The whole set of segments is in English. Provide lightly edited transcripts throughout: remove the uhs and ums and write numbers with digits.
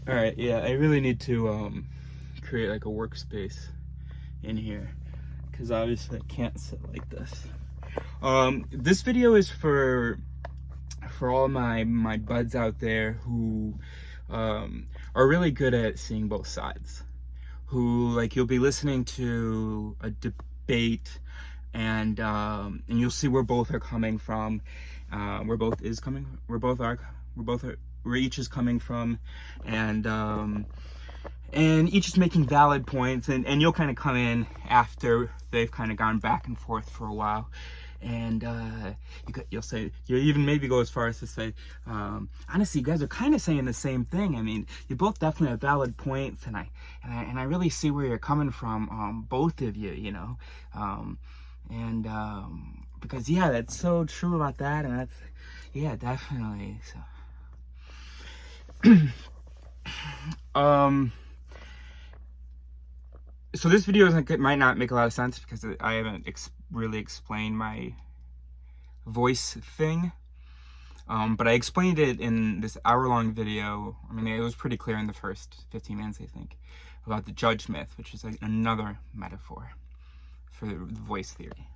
All right, yeah, I really need to create like a workspace in here because obviously I can't sit like this. This video is for all my buds out there who are really good at seeing both sides. Who, like, you'll be listening to a debate and you'll see where both are coming from, where each is coming from, and each is making valid points, and you'll kind of come in after they've kind of gone back and forth for a while, and you'll say, you'll even maybe go as far as to say, honestly, you guys are kind of saying the same thing. I mean, you both definitely have valid points, and I really see where you're coming from, both of you, you know, because yeah, that's so true about that, and that's, yeah, definitely. So this video might not make a lot of sense because I haven't really explained my voice thing, but I explained it in this hour-long video. I mean, it was pretty clear in the first 15 minutes, I think, about the judge myth, which is like another metaphor for the voice theory.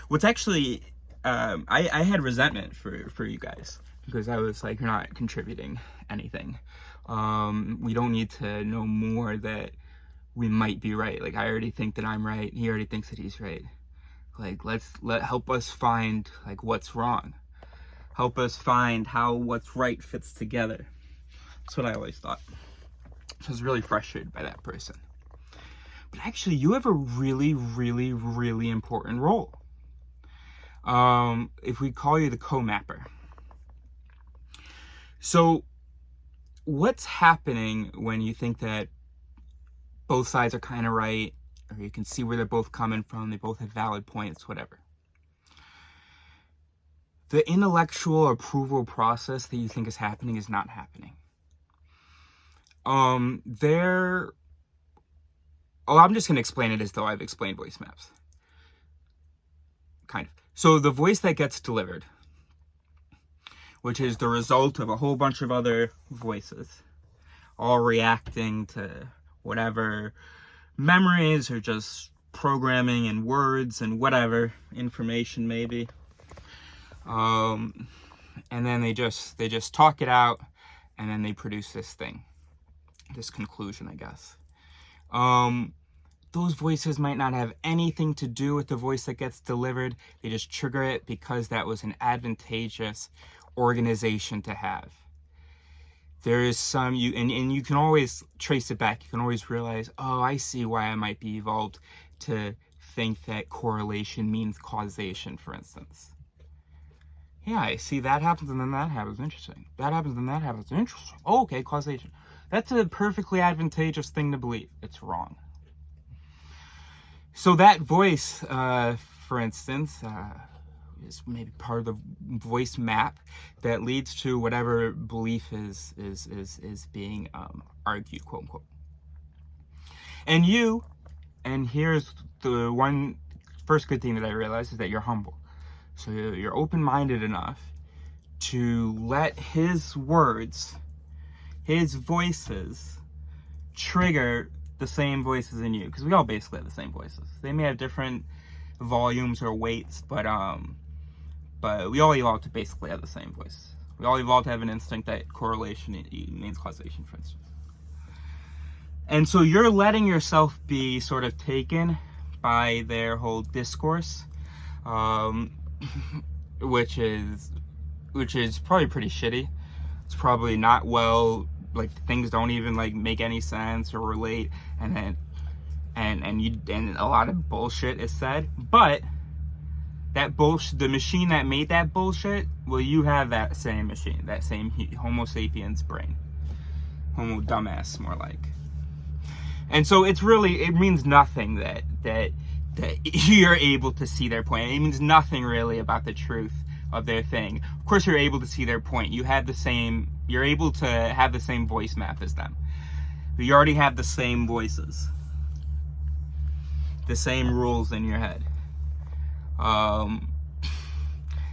What's actually, I had resentment for you guys because I was like, you're not contributing anything. We don't need to know more that we might be right. Like, I already think that I'm right. He already thinks that he's right. Like, help us find like what's wrong. Help us find how what's right fits together. That's what I always thought. So I was really frustrated by that person. But actually, you have a really, really, really important role. If we call you the Comapper. So what's happening when you think that both sides are kind of right, or you can see where they're both coming from, they both have valid points, whatever? The intellectual approval process that you think is happening is not happening. I'm just going to explain it as though I've explained voice maps. Kind of. So the voice that gets delivered, which is the result of a whole bunch of other voices, all reacting to whatever memories or just programming and words and whatever information maybe, and then they just talk it out, and then they produce this thing, this conclusion, I guess. Those voices might not have anything to do with the voice that gets delivered. They just trigger it because that was an advantageous organization to have. There is some, and you can always trace it back. You can always realize, oh, I see why I might be evolved to think that correlation means causation, for instance. Yeah, I see that happens and then that happens. Interesting. That happens and that happens. Interesting. Oh, okay, causation. That's a perfectly advantageous thing to believe. It's wrong. So that voice, for instance, is maybe part of the voice map that leads to whatever belief is being argued, quote unquote. And here's the one first good thing that I realized is that you're humble. So you're open-minded enough to let his words, his voices, trigger the same voices in you, because we all basically have the same voices. They may have different volumes or weights, but we all evolved to basically have the same voice. We all evolved to have an instinct that correlation means causation, for instance. And so you're letting yourself be sort of taken by their whole discourse, which is probably pretty shitty. It's probably not well, like, things don't even like make any sense or relate, and a lot of bullshit is said. But that bullshit, the machine that made that bullshit, well, you have that same machine, that same Homo sapiens brain, Homo dumbass, more like. And so it means nothing that you're able to see their point. It means nothing really about the truth of their thing. Of course, you're able to see their point. You're able to have the same voice map as them. You already have the same voices, the same rules in your head.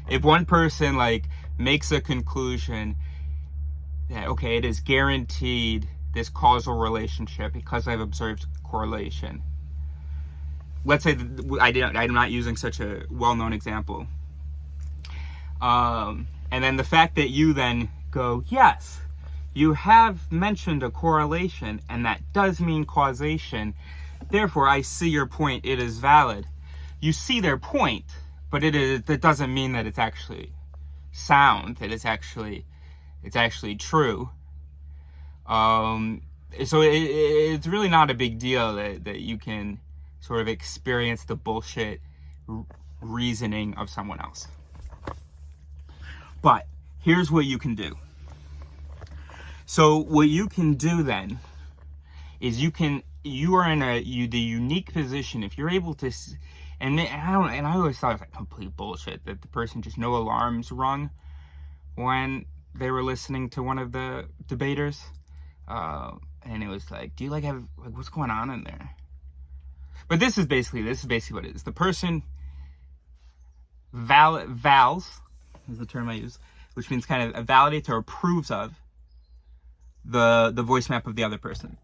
If one person like makes a conclusion that, okay, it is guaranteed this causal relationship because I've observed correlation. Let's say that I'm not using such a well-known example. And then the fact that you then go, yes, you have mentioned a correlation, and that does mean causation. Therefore, I see your point. It is valid. You see their point, but that doesn't mean that it's actually sound. That it's actually true. So it's really not a big deal that you can sort of experience the bullshit reasoning of someone else. But here's what you can do. So what you can do then is you are in the unique position if you're able to, and I always thought it was like complete bullshit that the person just no alarms rung when they were listening to one of the debaters, and it was like, do you have what's going on in there? But this is basically what it is. The person vals is the term I use, which means kind of validates or approves of the voice map of the other person.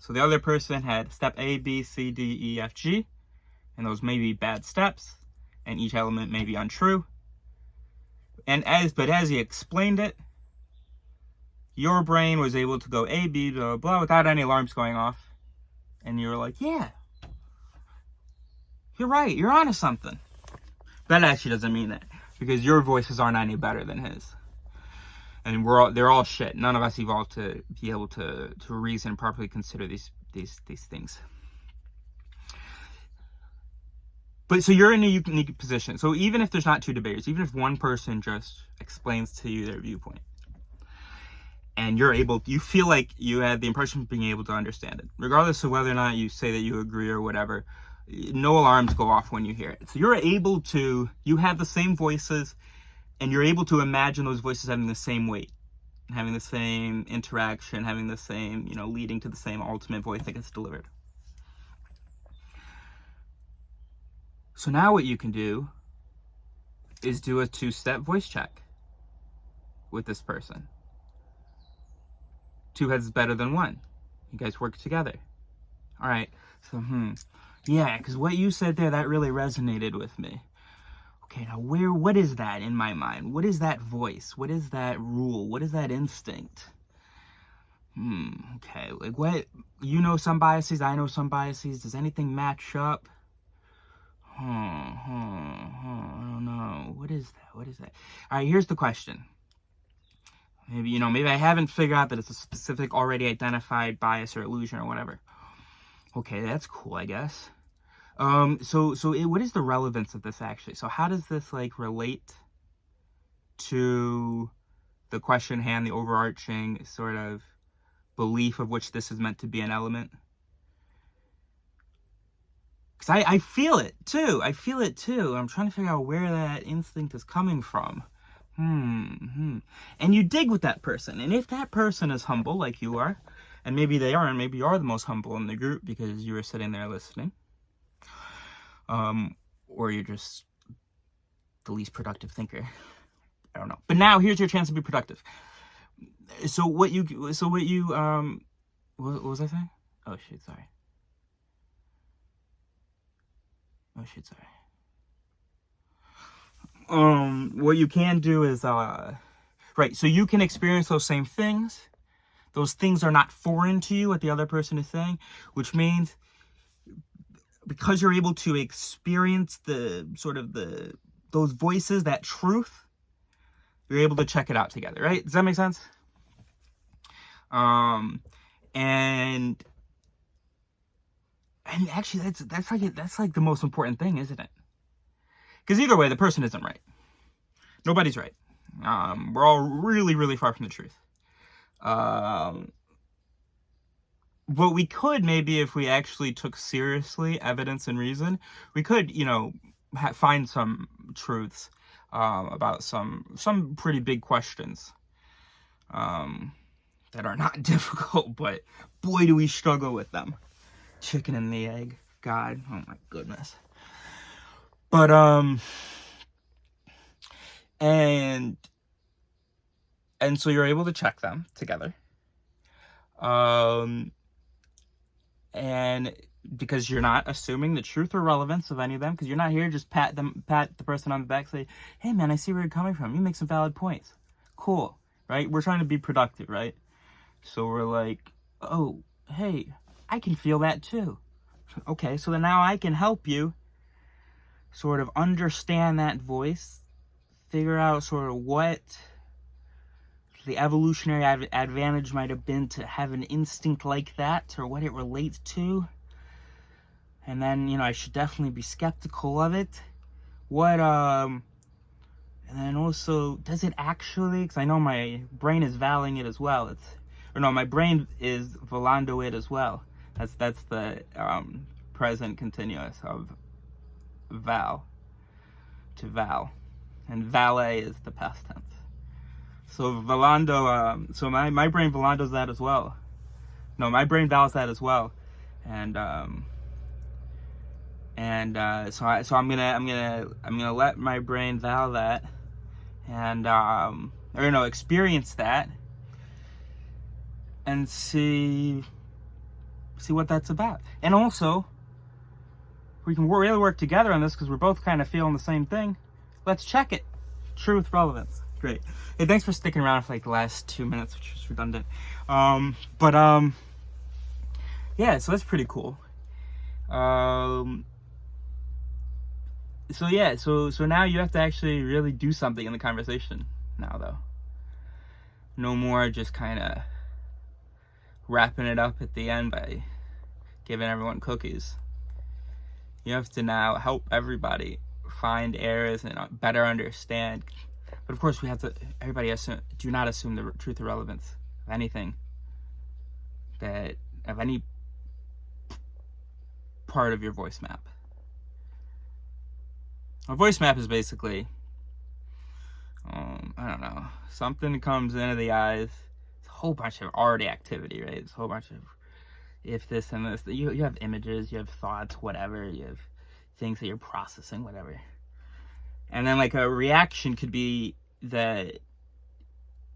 So the other person had step A, B, C, D, E, F, G, and those may be bad steps, and each element may be untrue. But as he explained it, your brain was able to go A, B, blah, blah, without any alarms going off, and you were like, yeah, you're right, you're onto something. That actually doesn't mean that, because your voices aren't any better than his. And they're all shit. None of us evolved to be able to reason and properly consider these things. But so you're in a unique position. So even if there's not two debaters, even if one person just explains to you their viewpoint, and you feel like you had the impression of being able to understand it, regardless of whether or not you say that you agree or whatever, no alarms go off when you hear it. So you have the same voices, and you're able to imagine those voices having the same weight, having the same interaction, having the same, leading to the same ultimate voice that gets delivered. So now what you can do is do a 2-step voice check with this person. 2 heads is better than 1. You guys work together. All right. So, yeah, because what you said there, that really resonated with me. Okay, now what is that in my mind? What is that voice? What is that rule? What is that instinct? Okay, like what, some biases, I know some biases. Does anything match up? I don't know. What is that? All right, here's the question. Maybe, maybe I haven't figured out that it's a specific already identified bias or illusion or whatever. Okay, that's cool, I guess. What is the relevance of this actually? So how does this relate to the question at hand, the overarching sort of belief of which this is meant to be an element? Because I feel it too. I'm trying to figure out where that instinct is coming from. And you dig with that person. And if that person is humble like you are, and maybe they are, and maybe you are the most humble in the group because you were sitting there listening, or you're just the least productive thinker. I don't know. But now here's your chance to be productive. What was I saying? Oh shit, sorry. What you can do is, right, so you can experience those same things. Those things are not foreign to you, what the other person is saying, which means because you're able to experience those voices, that truth, you're able to check it out together, right? Does that make sense? And actually that's like the most important thing, isn't it? Because either way, the person isn't right. Nobody's right. We're all really, really far from the truth. But we could, maybe if we actually took seriously evidence and reason, we could, find some truths about some pretty big questions that are not difficult, but boy, do we struggle with them. Chicken and the egg. God, oh my goodness. But, and And so you're able to check them together. And because you're not assuming the truth or relevance of any of them, because you're not here to just pat the person on the back, say, hey man, I see where you're coming from. You make some valid points. Cool, right? We're trying to be productive, right? So we're like, oh, hey, I can feel that too. Okay, so then now I can help you sort of understand that voice, figure out sort of what the evolutionary advantage might have been to have an instinct like that, or what it relates to. And then, you know, I should definitely be skeptical of it. And then also, does it actually, because I know my brain is valing it as well. My brain is volando it as well. That's the present continuous of val to val. And valet is the past tense. So volando, so my brain volandos that as well. No, my brain vowels that as well. And so I'm gonna let my brain vowel that, and experience that, and see what that's about. And also, we can really work together on this because we're both kind of feeling the same thing. Let's check it. Truth, relevance. Great. Hey, thanks for sticking around for like the last 2 minutes, which was redundant. Yeah, so that's pretty cool. So now you have to actually really do something in the conversation now, though. No more just kind of wrapping it up at the end by giving everyone cookies. You have to now help everybody find errors and better understand. But of course, do not assume the truth or relevance of anything, of any part of your voice map. A voice map is basically, I don't know, something comes into the eyes. It's a whole bunch of already activity, right? It's a whole bunch of if this and this. You have images, you have thoughts, whatever. You have things that you're processing, whatever. And then like a reaction could be that,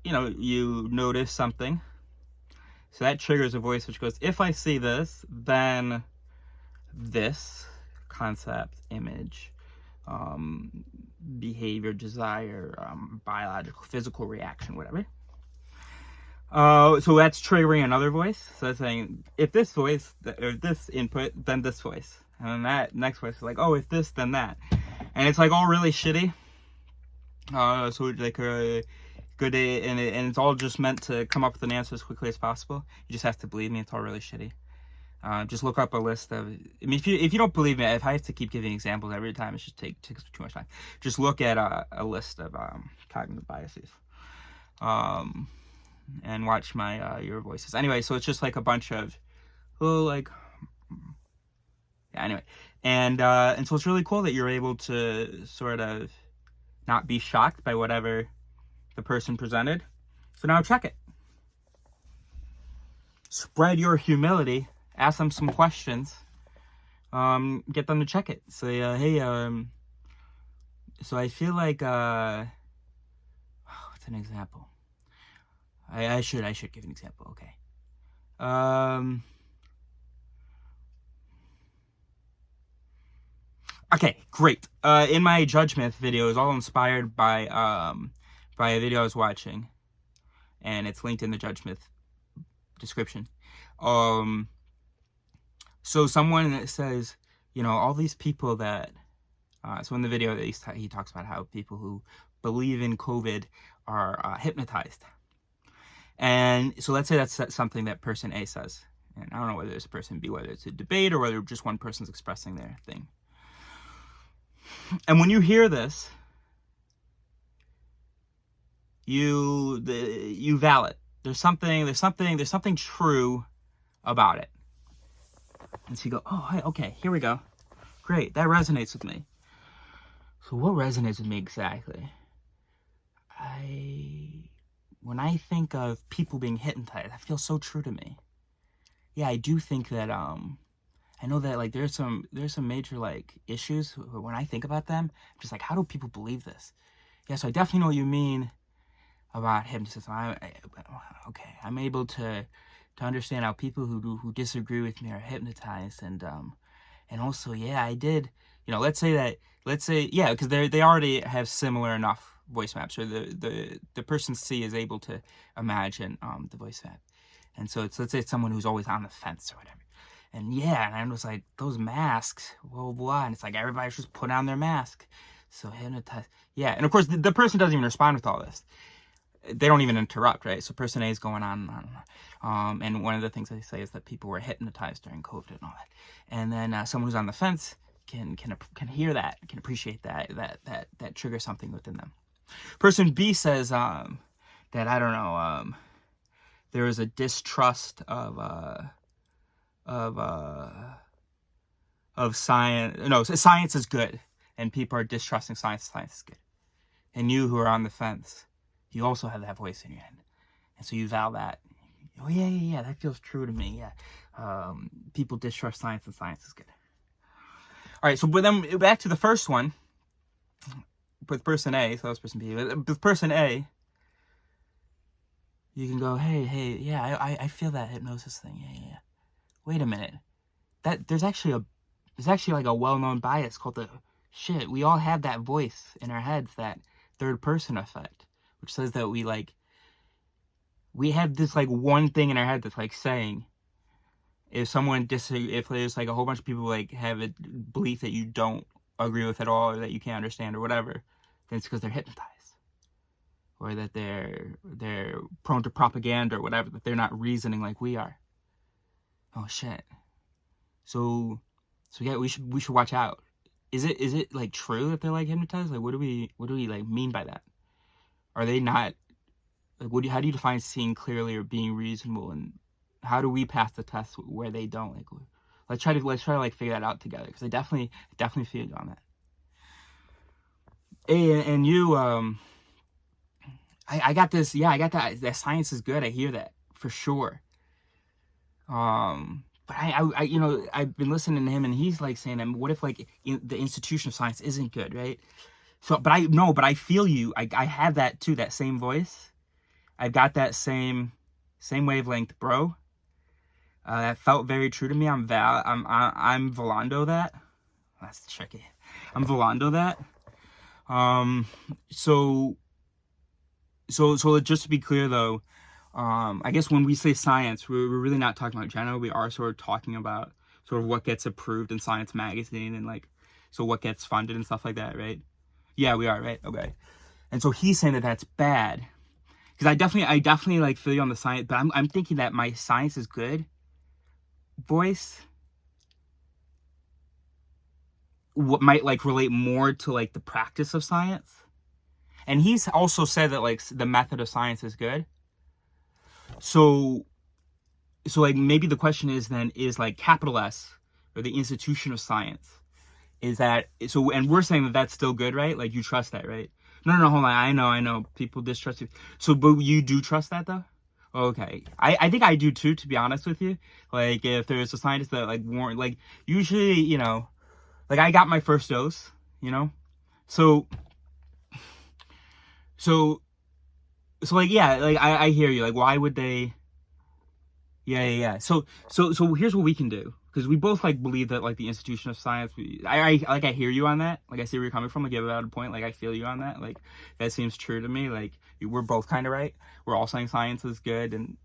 you notice something. So that triggers a voice which goes, if I see this, then this concept, image, behavior, desire, biological, physical reaction, whatever. So that's triggering another voice. So that's saying, if this voice, or this input, then this voice. And then that next voice is like, oh, if this, then that. And it's like all really shitty. So like good, and it's all just meant to come up with an answer as quickly as possible. You just have to believe me, it's all really shitty. Just look up a list of, if you don't believe me, if I have to keep giving examples every time, it should take too much time. Just look at a list of cognitive biases, and watch your voices. Anyway, so it's just like a bunch of, anyway, and so it's really cool that you're able to sort of not be shocked by whatever the person presented. So now check it. Spread your humility. Ask them some questions. Get them to check it. Say, hey, so I feel like, what's an example? I should give an example. Okay. Okay, great. In my Judge Myth video, it was all inspired by a video I was watching, and it's linked in the Judge Myth description. So someone says, all these people that, so in the video he talks about how people who believe in COVID are hypnotized. And so let's say that's something that person A says. And I don't know whether it's a person B, whether it's a debate, or whether just one person's expressing their thing. And when you hear this, you valid. There's something true about it. And so you go, oh, hi, okay, here we go. Great, that resonates with me. So what resonates with me exactly? When I think of people being hypnotized, that feels so true to me. Yeah, I do think that, I know that, like, there's some major, like, issues. When I think about them, I'm just like, how do people believe this? Yeah, so I definitely know what you mean. about hypnotism. Okay, I'm able to understand how people who disagree with me are hypnotized, and also, yeah, I did, let's say, yeah, because they already have similar enough voice maps, or the person C is able to imagine the voice map. And so let's say it's someone who's always on the fence or whatever. And yeah, and I was like, those masks, blah, blah, and it's like everybody should just put on their mask. So hypnotize. Yeah, and of course, the person doesn't even respond with all this. They don't even interrupt, right? So person A is going on and on and on. And one of the things they say is that people were hypnotized during COVID and all that. And then someone who's on the fence can hear that, can appreciate that triggers something within them. Person B says that, I don't know, there is a distrust of science. No, science is good, and people are distrusting science. Science is good. And you, who are on the fence, you also have that voice in your head, and so you vow that. Oh yeah, that feels true to me. Yeah, people distrust science, and science is good. All right, so but then back to the first one with person A. So that's person B. With person A, you can go, hey, yeah, I feel that hypnosis thing. Yeah. Wait a minute, there's actually like a well-known bias called the shit. We all have that voice in our heads, that third person effect, which says that we have this like one thing in our head that's like saying, if there's like a whole bunch of people like have a belief that you don't agree with at all, or that you can't understand or whatever, then it's because they're hypnotized, or that they're prone to propaganda or whatever, that they're not reasoning like we are. Oh shit. So yeah, we should watch out. Is it like true that they're like hypnotized? Like what do we like mean by that? Are they not like how do you define seeing clearly or being reasonable, and how do we pass the test where they don't? Like let's try to like figure that out together, because I definitely feel you on that. And you I got this. Yeah, I got that science is good. I hear that for sure. But I I've been listening to him, and he's like saying, what if like the institution of science isn't good, right? So, but I feel you. I have that too, that same voice. I've got that same wavelength, bro. That felt very true to me. I'm Volando that. That's tricky. I'm Volando that. So just to be clear though, I guess when we say science, we're really not talking about general. We are sort of talking about sort of what gets approved in Science magazine, and like, so what gets funded and stuff like that, right? Yeah, we are, right? Okay. And so he's saying that that's bad, because I definitely like feel you on the science, but I'm thinking that my science is good voice what might like relate more to like the practice of science. And he's also said that like the method of science is good. So like maybe the question is then, is like capital S, or the institution of science, is that so? And we're saying that that's still good, right? Like you trust that, right? No, hold on. I know people distrust you. So, but you do trust that though? Okay. I think I do too, to be honest with you. Like if there's a scientist that like warrant, like usually, like I got my first dose, so like, yeah, like I hear you. Like, why would they? Yeah. So here's what we can do, because we both like believe that like the institution of science. I hear you on that. Like I see where you're coming from. Like you have a valid point. Like I feel you on that. Like that seems true to me. Like we're both kind of right. We're all saying science is good, and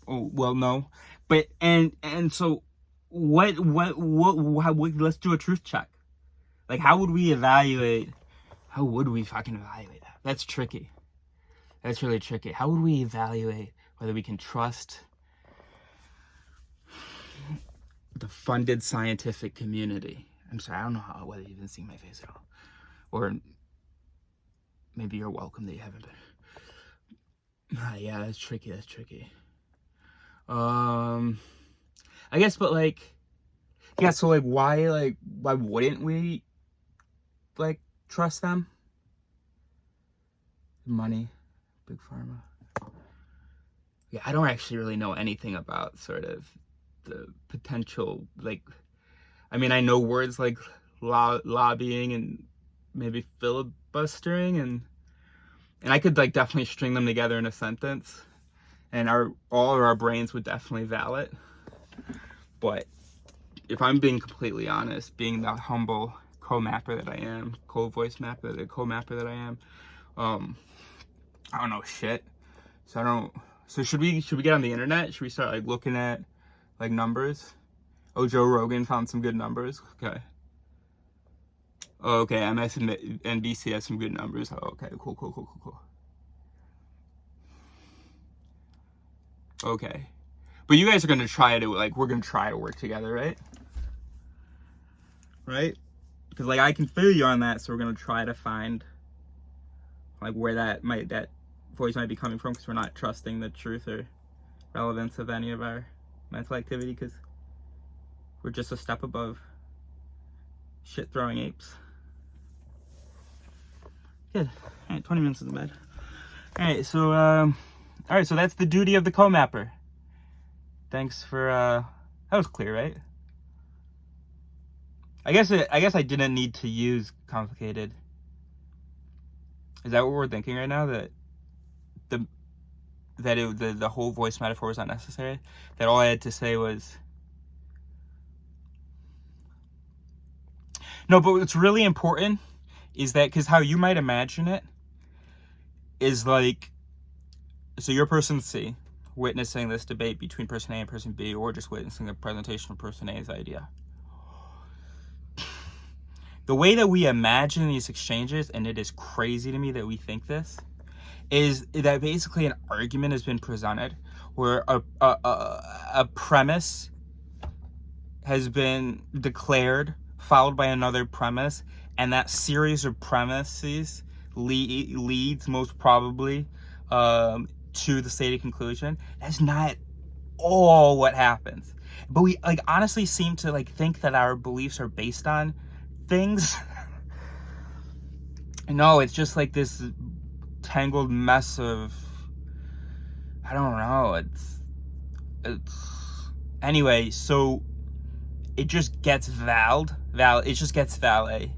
no, but and so what? Let's do a truth check. Like how would we evaluate? How would we fucking evaluate that? That's tricky. That's really tricky. How would we evaluate whether we can trust the funded scientific community? I'm sorry, I don't know whether you've been seeing my face at all. Or maybe you're welcome that you haven't been. Yeah, that's tricky. I guess, but like, yeah, so like why wouldn't we like trust them? Money, big pharma. Yeah, I don't actually really know anything about sort of the potential, like, I mean, I know words like lobbying and maybe filibustering, and And I could like definitely string them together in a sentence, and all of our brains would definitely vowel it. But if I'm being completely honest, being the humble co-mapper that I am, co-voice mapper, the co-mapper that I am, I don't know shit. So should we get on the internet? Should we start like looking at like numbers? Oh, Joe Rogan found some good numbers. Okay. Oh, okay, MSNBC has some good numbers. Oh, okay, cool. Okay. But you guys are gonna try to, like, we're gonna try to work together, right? Right? Because, like, I can feel you on that, so we're gonna try to find, like, where that voice might be coming from, because we're not trusting the truth or relevance of any of our mental activity, because we're just a step above shit-throwing apes. Good. Alright, 20 minutes in the bed. Alright, so that's the duty of the co-mapper. Thanks for, that was clear, right? I guess I didn't need to use complicated. Is that what we're thinking right now? That the whole voice metaphor was not necessary? That all I had to say was... No, but what's really important is that, because how you might imagine it is like, so you're person C, witnessing this debate between person A and person B, or just witnessing the presentation of person A's idea. The way that we imagine these exchanges, and it is crazy to me that we think this, is that basically an argument has been presented where a premise has been declared, followed by another premise, and that series of premises leads most probably to the stated conclusion. That's not all what happens. But we like honestly seem to like think that our beliefs are based on things. No, it's just like this tangled mess of, I don't know, it's anyway, so it just gets it just gets valet,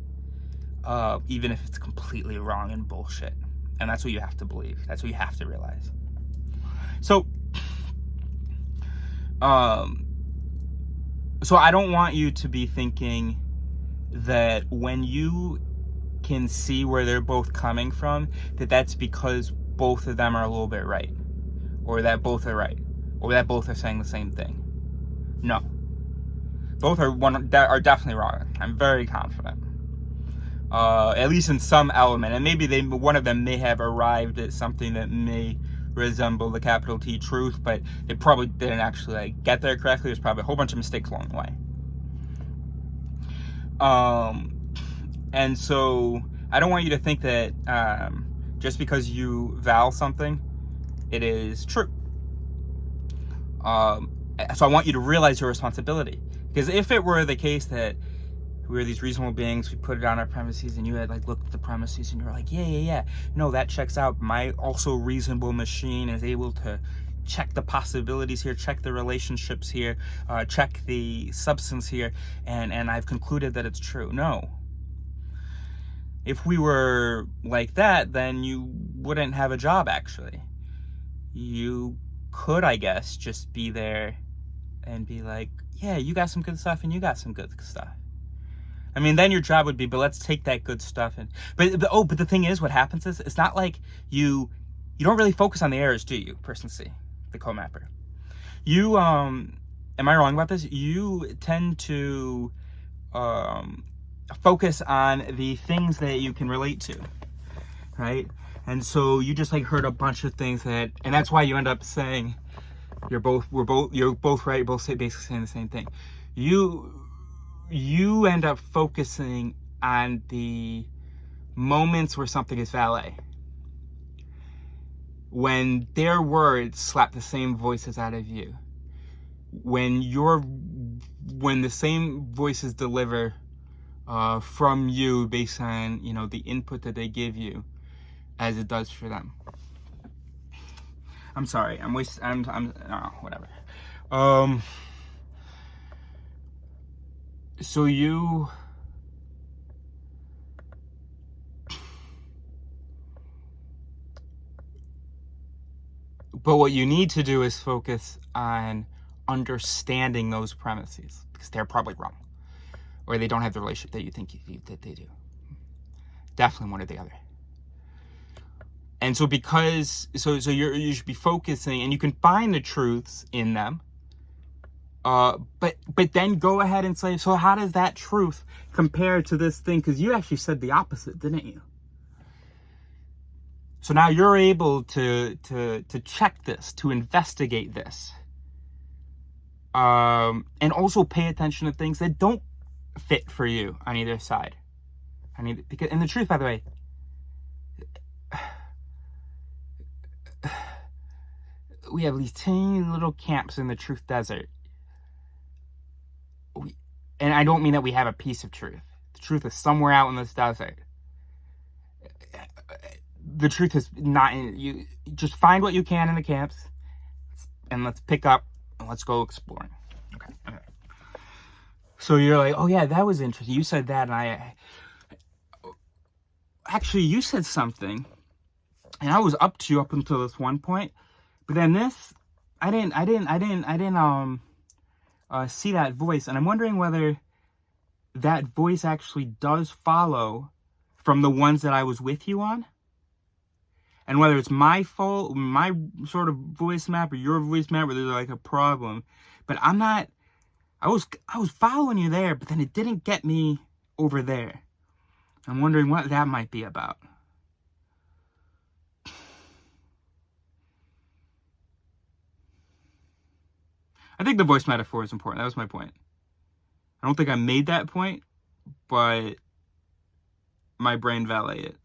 even if it's completely wrong and bullshit. And that's what you have to believe. That's what you have to realize. So so I don't want you to be thinking that when you can see where they're both coming from, that's because both of them are a little bit right, or that both are right, or that both are saying the same thing. No, both are definitely wrong. I'm very confident, at least in some element, and maybe one of them may have arrived at something that may resemble the capital T truth, but it probably didn't actually like get there correctly. There's probably a whole bunch of mistakes along the way. And so I don't want you to think that just because you vow something, it is true. So I want you to realize your responsibility. Because if it were the case that we were these reasonable beings, we put it on our premises, and you had like looked at the premises and you were like, yeah, no, that checks out. My also reasonable machine is able to check the possibilities here, check the relationships here, check the substance here, and I've concluded that it's true. No. If we were like that, then you wouldn't have a job, actually. You could, I guess, just be there and be like, yeah, you got some good stuff and you got some good stuff. I mean, then your job would be, but let's take that good stuff and... But the thing is, what happens is, it's not like you don't really focus on the errors, do you, person C, the co-mapper? You, am I wrong about this? You tend to focus on the things that you can relate to, right? And so you just like heard a bunch of things and that's why you end up saying you're both right, you're both basically saying the same thing. You end up focusing on the moments where something is valet, when their words slap the same voices out of you, when the same voices deliver from you based on, you know, the input that they give you as it does for them. I'm sorry, I'm whatever. So But what you need to do is focus on understanding those premises, because they're probably wrong, or they don't have the relationship that you think that they do. Definitely one or the other. And so you should be focusing, and you can find the truths in them. But then go ahead and say, so how does that truth compare to this thing? Because you actually said the opposite, didn't you? So now you're able to check this, to investigate this, and also pay attention to things that don't fit for you on either side. And the truth, by the way, we have these tiny little camps in the truth desert. And I don't mean that we have a piece of truth. The truth is somewhere out in this desert. The truth is not in you. Just find what you can in the camps, and let's pick up and let's go exploring. Okay. So you're like, oh yeah, that was interesting. You said that, and actually you said something, and I was up to you up until this one point, but then this, I didn't see that voice, and I'm wondering whether that voice actually does follow from the ones that I was with you on, and whether it's my fault, my sort of voice map, or your voice map, where there's like a problem. But I'm not. I was following you there, but then it didn't get me over there. I'm wondering what that might be about. I think the voice metaphor is important. That was my point. I don't think I made that point, but my brain valeted it.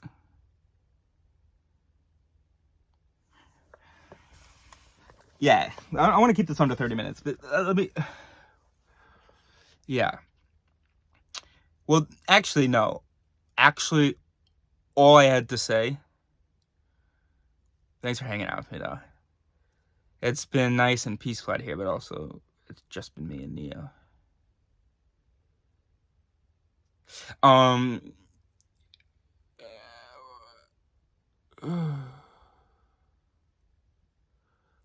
Yeah, I want to keep this under 30 minutes, but let me... Yeah. Well, actually, no. Actually, all I had to say... Thanks for hanging out with me, though. It's been nice and peaceful out here, but also it's just been me and Neo.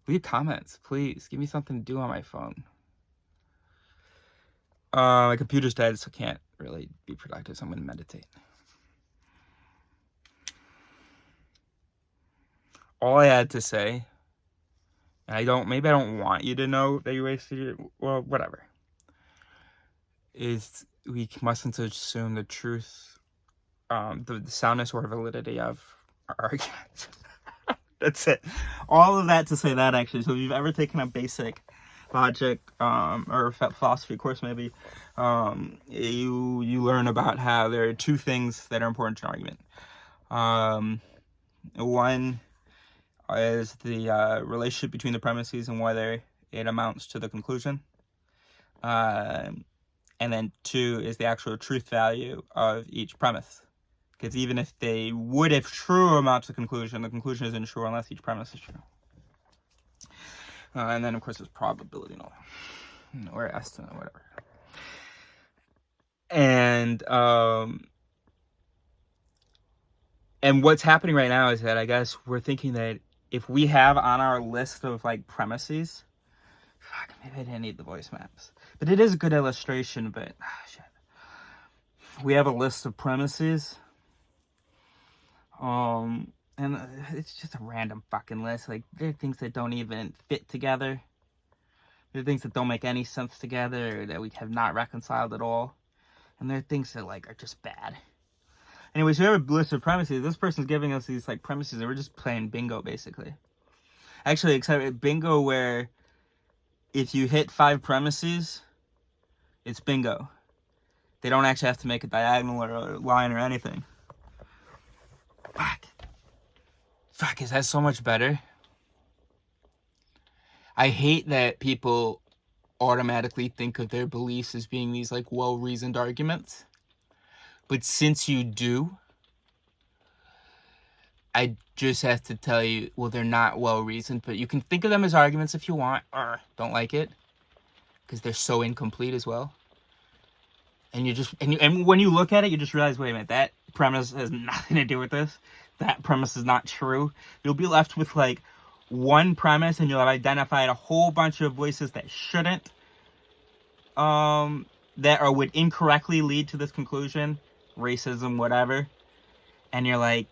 Leave comments, please. Give me something to do on my phone. My computer's dead, so I can't really be productive, so I'm gonna meditate. All I had to say, and maybe I don't want you to know that you wasted your, well, whatever, is we mustn't assume the truth, the soundness or validity of our arguments. That's it. All of that to say that, actually. So if you've ever taken a basic logic or philosophy course, maybe, you learn about how there are two things that are important to an argument. One is the relationship between the premises and whether it amounts to the conclusion. And then two is the actual truth value of each premise. Because even if they would, if true, amount to conclusion, the conclusion isn't true unless each premise is true. And then, of course, there's probability and all that. Or estimate, whatever. And what's happening right now is that I guess we're thinking that if we have on our list of, like, premises... Fuck, maybe I didn't need the voice maps. But it is a good illustration, but... shit. We have a list of premises... and it's just a random fucking list. Like, there are things that don't even fit together. There are things that don't make any sense together, or that we have not reconciled at all. And there are things that, like, are just bad. Anyways, we have a list of premises. This person's giving us these, like, premises, and we're just playing bingo, basically. Actually, except bingo where if you hit 5 premises, it's bingo. They don't actually have to make a diagonal or a line or anything. Fuck, is that so much better? I hate that people automatically think of their beliefs as being these, like, well-reasoned arguments. But since you do, I just have to tell you, well, they're not well-reasoned, but you can think of them as arguments if you want. Don't like it, because they're so incomplete as well. And and when you look at it, you just realize, wait a minute, that premise has nothing to do with this. That premise is not true. You'll be left with, like, one premise and you'll have identified a whole bunch of voices that shouldn't, that or would incorrectly lead to this conclusion, racism, whatever. And you're like,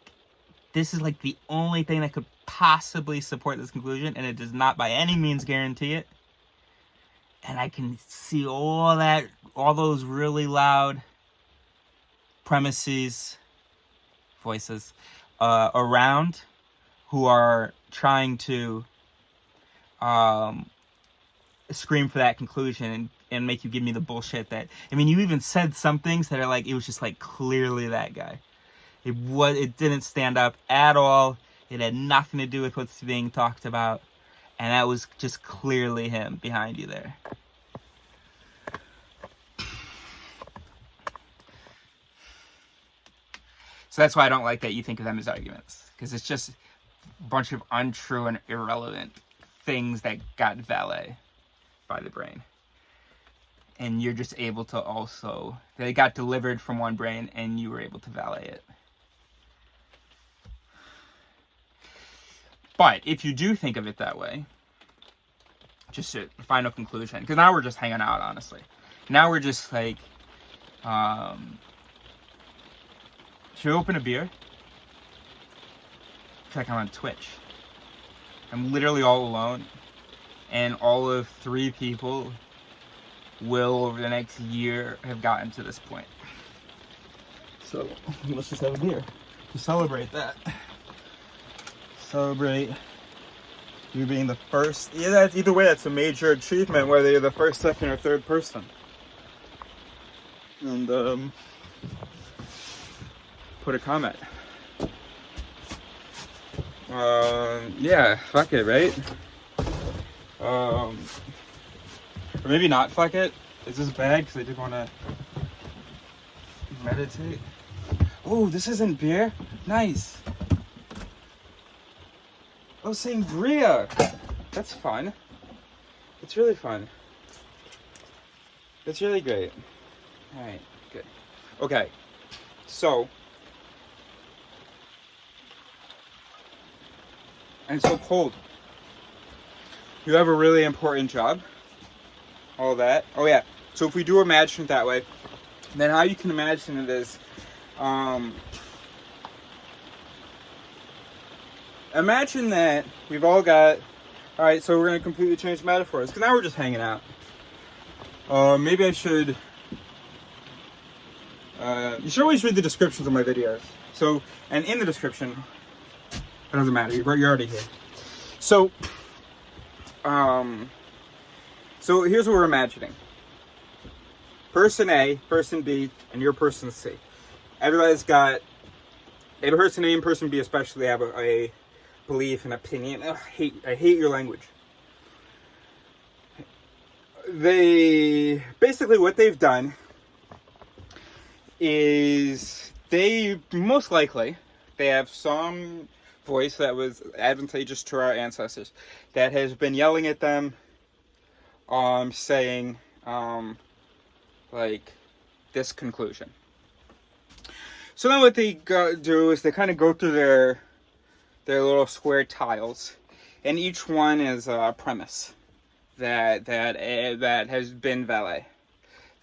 this is like the only thing that could possibly support this conclusion, and it does not by any means guarantee it. And I can see all those really loud premises, voices, around who are trying to scream for that conclusion and make you give me the bullshit that, I mean, you even said some things that are like, it was just like clearly that guy. It didn't stand up at all. It had nothing to do with what's being talked about. And that was just clearly him behind you there. So that's why I don't like that you think of them as arguments. Because it's just a bunch of untrue and irrelevant things that got valet by the brain. And you're just able to also, they got delivered from one brain and you were able to valet it. But if you do think of it that way, just a final conclusion, because now we're just hanging out, honestly. Now we're just like, should we open a beer? I feel like I'm on Twitch. I'm literally all alone, and all of 3 people will, over the next year, have gotten to this point. So, let's just have a beer to celebrate that. Celebrate you being the first. Yeah, that's either way, that's a major achievement, whether you're the first, second, or third person. And put a comment. Yeah, fuck it, right? Or maybe not fuck it. Is this bad? Because I did want to meditate. Oh, this isn't beer? Nice. Oh, sangria. That's fun. It's really fun. It's really great. Alright, good. Okay, so. And it's so cold. You have a really important job. All that. Oh yeah. So if we do imagine it that way, then how you can imagine it is, imagine that we've all got, alright, so we're going to completely change metaphors, because now we're just hanging out. Maybe I should, you should always read the descriptions of my videos. So, and in the description, it doesn't matter, you're already here. So, so here's what we're imagining. Person A, person B, and your person C. Everybody's got, a person A and person B especially have a belief and opinion. Ugh, I hate your language. They, basically what they've done is they, most likely, they have some voice that was advantageous to our ancestors that has been yelling at them, saying, like, this conclusion. So then what they do is they kind of go through their little square tiles, and each one is a premise that has been valet,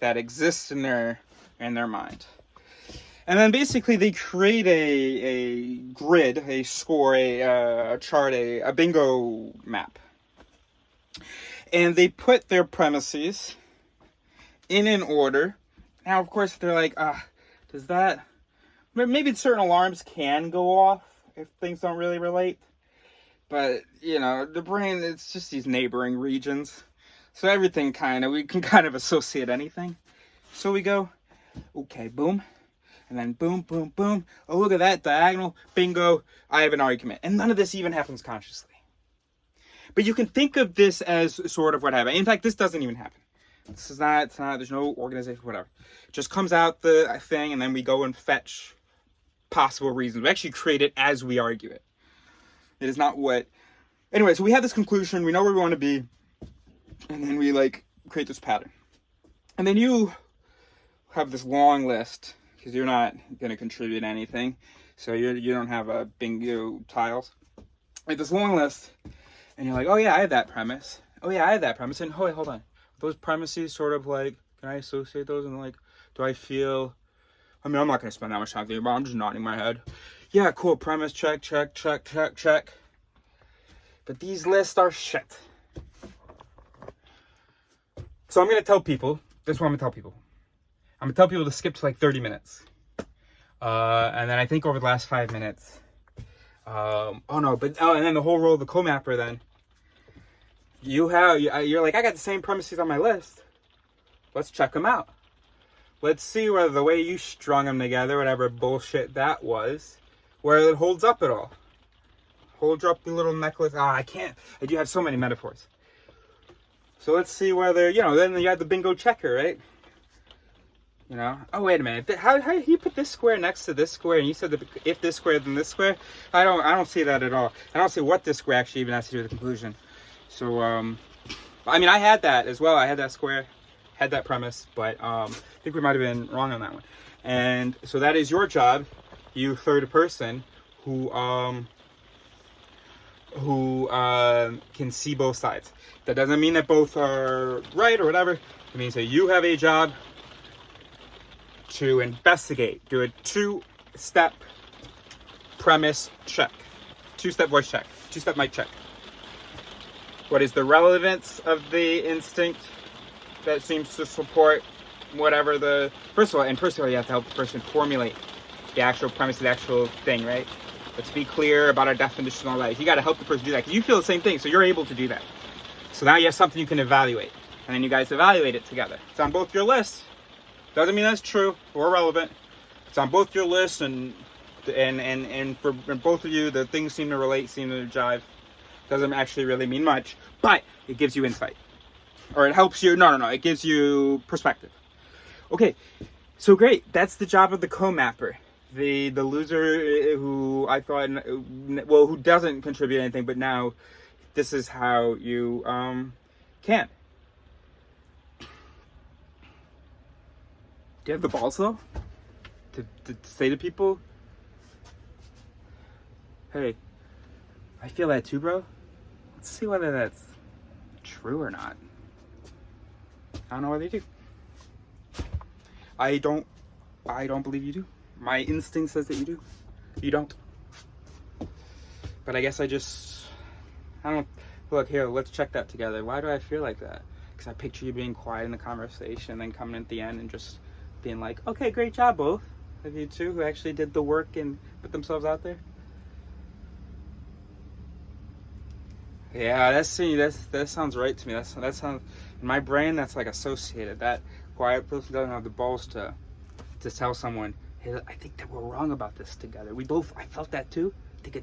that exists in their mind. And then basically they create a grid, a score, a chart, a bingo map. And they put their premises in an order. Now, of course, they're like, does that... Maybe certain alarms can go off if things don't really relate. But, you know, the brain, it's just these neighboring regions. So everything we can kind of associate anything. So we go, okay, boom. And then boom, boom, boom. Oh, look at that, diagonal, bingo, I have an argument. And none of this even happens consciously. But you can think of this as sort of what happened. In fact, this doesn't even happen. This is not, there's no organization, whatever. It just comes out the thing, and then we go and fetch possible reasons. We actually create it as we argue it. It is not what... Anyway, so we have this conclusion, we know where we want to be, and then we, like, create this pattern. And then you have this long list, because you're not going to contribute anything, so you don't have a bingo tiles. Like this long list, And you're like, oh yeah, I have that premise. Oh yeah, I have that premise. And oh wait, hold on. Those premises sort of like, can I associate those? And like, do I feel, I mean, I'm not going to spend that much time thinking about it. I'm just nodding my head. Yeah, cool. Premise, check, check, check, check, check. But these lists are shit. So I'm going to tell people, this is what I'm going to tell people. I'm going to tell people to skip to like 30 minutes. And then I think over the last 5 minutes, and then the whole role of the Comapper then, you're like, I got the same premises on my list. Let's check them out. Let's see whether the way you strung them together, whatever bullshit that was, whether it holds up at all. Hold up the little necklace. I do have so many metaphors. So let's see whether, then you have the bingo checker, right? Oh, wait a minute. How you put this square next to this square, and you said that if this square, then this square? I don't see that at all. I don't see what this square actually even has to do with the conclusion. So, I mean, I had that as well. I had that square, had that premise, but I think we might have been wrong on that one. And so that is your job, you third person, who can see both sides. That doesn't mean that both are right or whatever. It means that you have a job to investigate, do a 2-step premise check, 2-step voice check, 2-step mic check. What is the relevance of the instinct that seems to support whatever the... First of all, you have to help the person formulate the actual premise of the actual thing, right? Let's be clear about our definition and all that. You got to help the person do that because you feel the same thing, so you're able to do that. So now you have something you can evaluate, and then you guys evaluate it together. It's on both your lists. Doesn't mean that's true or relevant. It's on both your lists, and for both of you, the things seem to relate, seem to jive. Doesn't actually really mean much, but it gives you insight, or it helps you. No, it gives you perspective. Okay, so great. That's the job of the Comapper. The loser who I thought, who doesn't contribute anything, but now this is how you can. Do you have the balls though to say to people, hey, I feel that too, bro. Let's see whether that's true or not. I don't know whether you do. I don't believe you do. My instinct says that you do. You don't. But I guess I don't. Look, here, let's check that together. Why do I feel like that? Because I picture you being quiet in the conversation and then coming at the end and just being like, okay, great job, both of you two who actually did the work and put themselves out there. Yeah, that sounds right to me. That sounds, in my brain, that's like associated. That quiet person doesn't have the balls to tell someone, hey, I think that we're wrong about this together. I felt that too. I think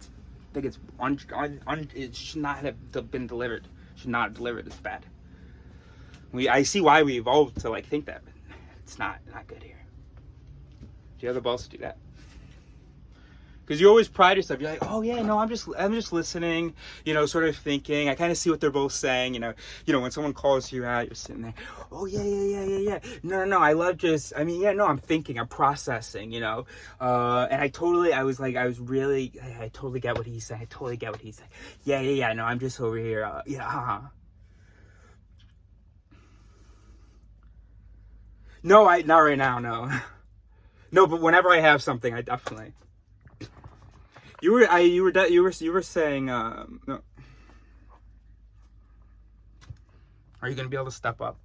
it should not have been delivered. Should not have delivered. It's bad. I see why we evolved to like think that, but it's not good here. Do you have the balls to do that? Because you always pride yourself. You're like, oh yeah, no, I'm just listening, sort of thinking. I kind of see what they're both saying, when someone calls you out, you're sitting there, oh yeah. No, I'm thinking, I'm processing, and I totally get what he's saying. Yeah, no, I'm just over here, No, not right now, no. No, but whenever I have something, I definitely... You were saying, no. Are you going to be able to step up?